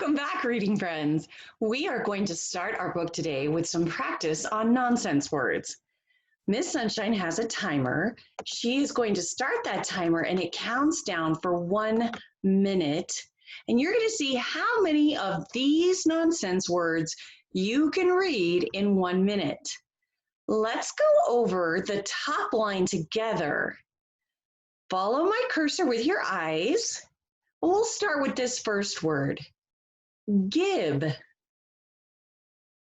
Welcome back, reading friends. We are going to start our book today with some practice on nonsense words. Miss Sunshine has a timer. She is going to start that timer and it counts down for 1 minute. And you're going to see how many of these nonsense words you can read in 1 minute. Let's go over the top line together. Follow my cursor with your eyes. We'll start with this first word. Gib,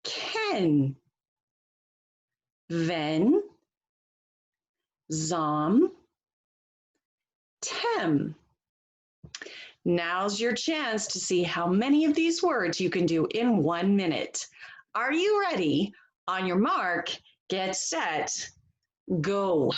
Ken, Ven, Zom, Tem. Now's your chance to see how many of these words you can do in 1 minute. Are you ready? On your mark, get set, go.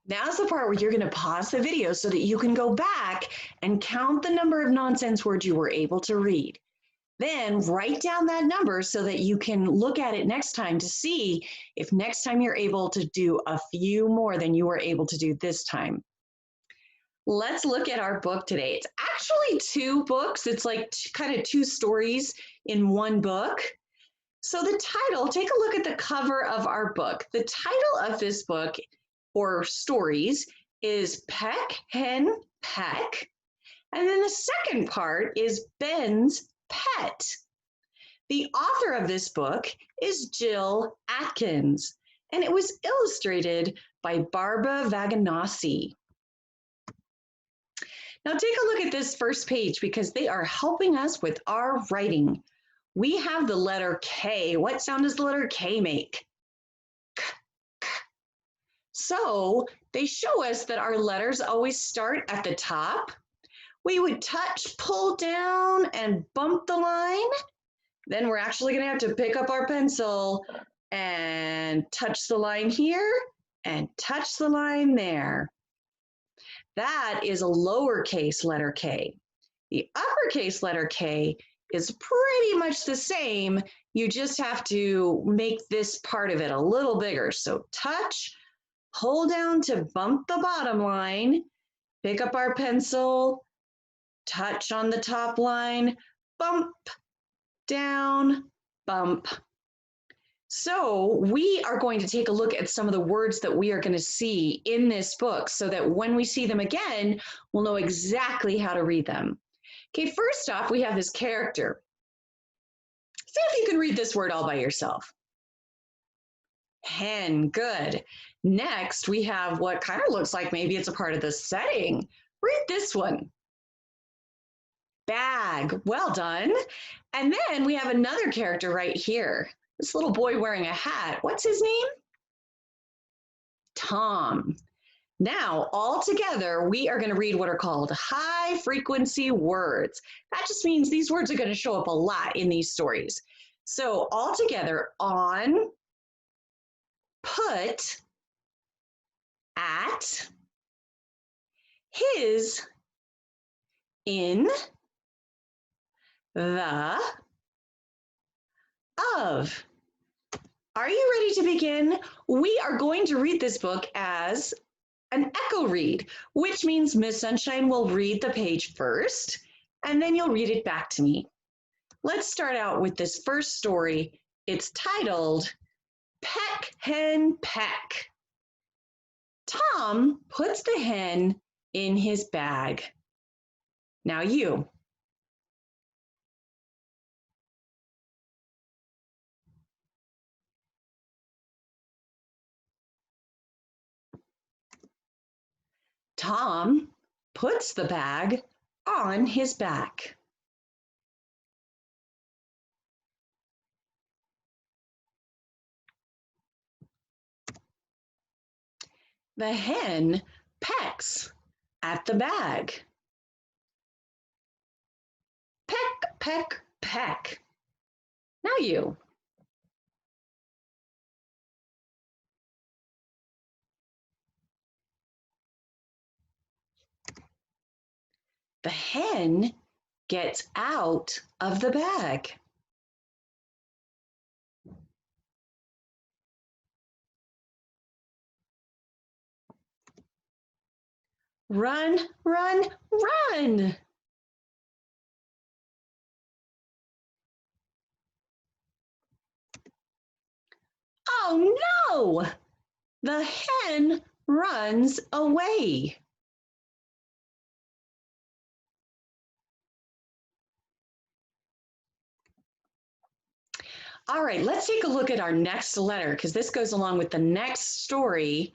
Now's the part where you're going to pause the video so that you can go back and count the number of nonsense words you were able to read. Then write down that number so that you can look at it next time to see if next time you're able to do a few more than you were able to do this time. Let's look at our book today. It's actually 2 books. It's like kind of 2 stories in 1 book. So the title, take a look at the cover of our book. The title of this book or stories is Peck, Hen, Peck. And then the second part is Ben's Pet. The author of this book is Jill Atkins, and it was illustrated by Barbara Vaganasi. Now take a look at this first page because they are helping us with our writing. We have the letter K. What sound does the letter K make? K, K. So they show us that our letters always start at the top. We would touch, pull down, and bump the line. Then we're actually going to have to pick up our pencil and touch the line here and touch the line there. That is a lowercase letter K. The uppercase letter K is pretty much the same. You just have to make this part of it a little bigger. So touch, pull down to bump the bottom line, pick up our pencil, touch on the top line, bump, down, bump. So we are going to take a look at some of the words that we are going to see in this book so that when we see them again, we'll know exactly how to read them. Okay, first off, we have this character. See if you can read this word all by yourself. Hen, good. Next, we have what kind of looks like maybe it's a part of the setting. Read this one. Bag, well done. And then we have another character right here. This little boy wearing a hat. What's his name? Tom. Now, all together, we are going to read what are called high frequency words. That just means these words are going to show up a lot in these stories. So all together, on, put, at, his, in, the, of. Are you ready to begin? We are going to read this book as an echo read, which means Miss Sunshine will read the page first, and then you'll read it back to me. Let's start out with this first story. It's titled Peck, Hen, Peck. Tom puts the hen in his bag. Now you. Tom puts the bag on his back. The hen pecks at the bag. Peck, peck, peck. Now you. The hen gets out of the bag. Run, run, run. Oh no! The hen runs away. All right, let's take a look at our next letter because this goes along with the next story.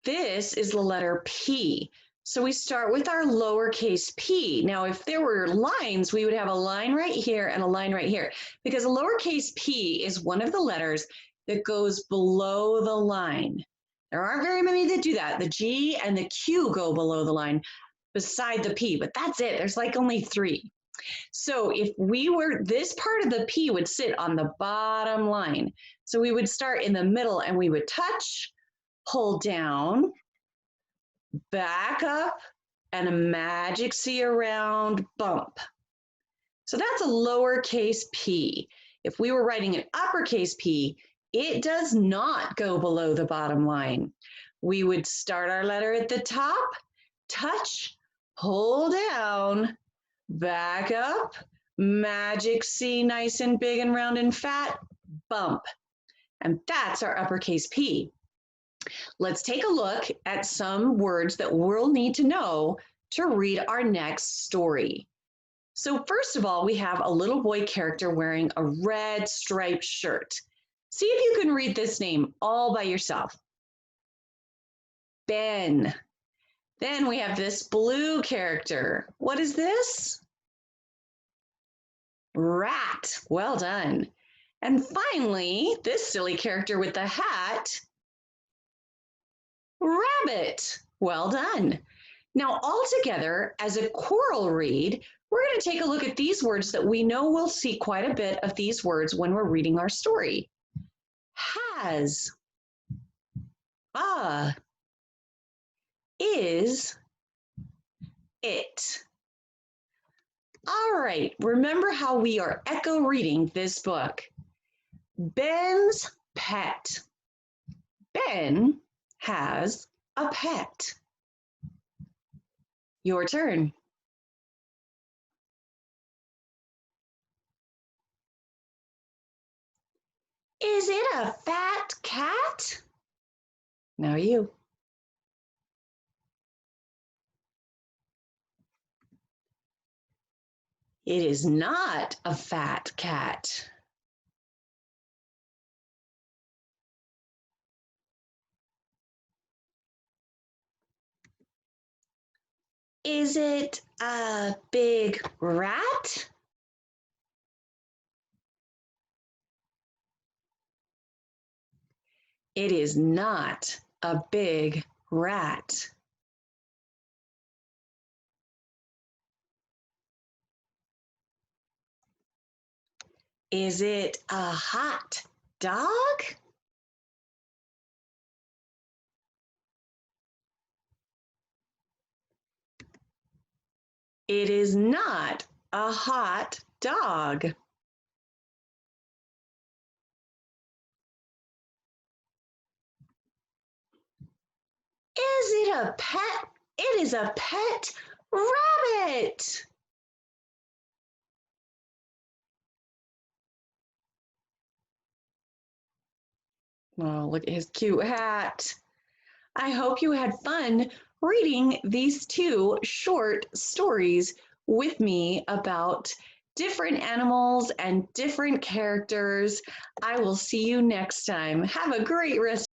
This is the letter P. So we start with our lowercase p. Now, if there were lines, we would have a line right here and a line right here because a lowercase p is one of the letters that goes below the line. There aren't very many that do that. The G and the Q go below the line beside the P, but that's it. There's like only 3. So if we were, this part of the P would sit on the bottom line. So we would start in the middle and we would touch, pull down, back up, and a magic C around bump. So that's a lowercase p. If we were writing an uppercase P, it does not go below the bottom line. We would start our letter at the top, touch, pull down, back up, magic C, nice and big and round and fat, bump. And that's our uppercase P. Let's take a look at some words that we'll need to know to read our next story. So first of all, we have a little boy character wearing a red striped shirt. See if you can read this name all by yourself. Ben. Then we have this blue character. What is this? Rat. Well done. And finally, this silly character with the hat. Rabbit. Well done. Now, all together, as a choral read, we're going to take a look at these words that we know we'll see quite a bit of these words when we're reading our story. Has, is, it. All right, remember how we are echo reading this book. Ben's pet. Ben has a pet. Your turn. Is it a fat cat? Now you. It is not a fat cat. Is it a big rat? It is not a big rat. Is it a hot dog? It is not a hot dog. Is it a pet? It is a pet rabbit. Oh, look at his cute hat. I hope you had fun reading these 2 short stories with me about different animals and different characters. I will see you next time. Have a great rest